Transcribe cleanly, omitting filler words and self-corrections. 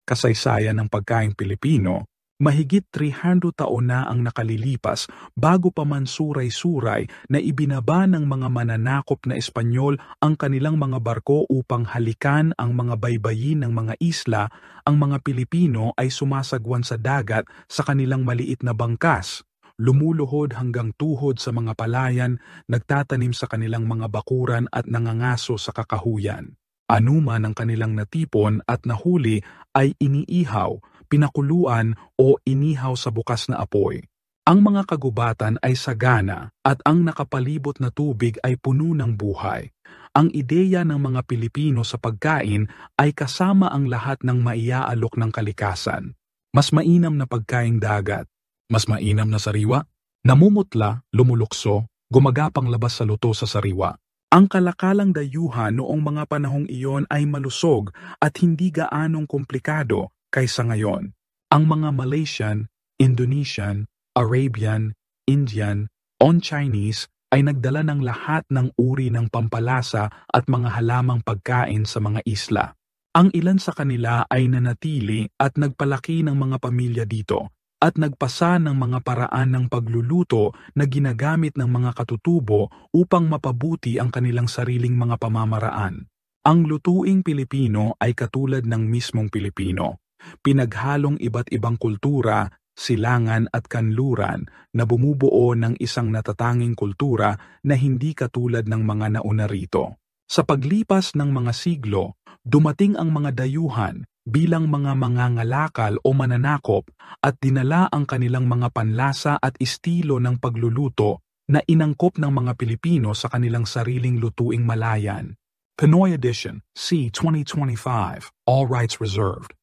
kasaysayan ng pagkaing Pilipino, mahigit 300 taon na ang nakalilipas bago pa man suray-suray na ibinaba ng mga mananakop na Espanyol ang kanilang mga barko upang halikan ang mga baybayin ng mga isla, ang mga Pilipino ay sumasagwan sa dagat sa kanilang maliit na bangkas, lumuluhod hanggang tuhod sa mga palayan, nagtatanim sa kanilang mga bakuran at nangangaso sa kakahuyan. Anuman ang kanilang natipon at nahuli ay iniihaw, pinakuluan o inihaw sa bukas na apoy. Ang mga kagubatan ay sagana at ang nakapalibot na tubig ay puno ng buhay. Ang ideya ng mga Pilipino sa pagkain ay kasama ang lahat ng maiaalok ng kalikasan. Mas mainam na pagkaing dagat, mas mainam na sariwa, namumutla, lumulukso, gumagapang labas sa luto sa sariwa. Ang kalakalang dayuhan noong mga panahong iyon ay malusog at hindi gaanong komplikado kaysa ngayon. Ang mga Malaysian, Indonesian, Arabian, Indian, On-Chinese ay nagdala ng lahat ng uri ng pampalasa at mga halamang pagkain sa mga isla. Ang ilan sa kanila ay nanatili at nagpalaki ng mga pamilya dito at nagpasa ng mga paraan ng pagluluto na ginagamit ng mga katutubo upang mapabuti ang kanilang sariling mga pamamaraan. Ang lutuing Pilipino ay katulad ng mismong Pilipino. Pinaghalong iba't ibang kultura, silangan at kanluran na bumubuo ng isang natatanging kultura na hindi katulad ng mga nauna rito. Sa paglipas ng mga siglo, dumating ang mga dayuhan bilang mga mangangalakal o mananakop at dinala ang kanilang mga panlasa at estilo ng pagluluto na inangkop ng mga Pilipino sa kanilang sariling lutuing Malayan. Pinoy Edition, C. 2025, all rights reserved.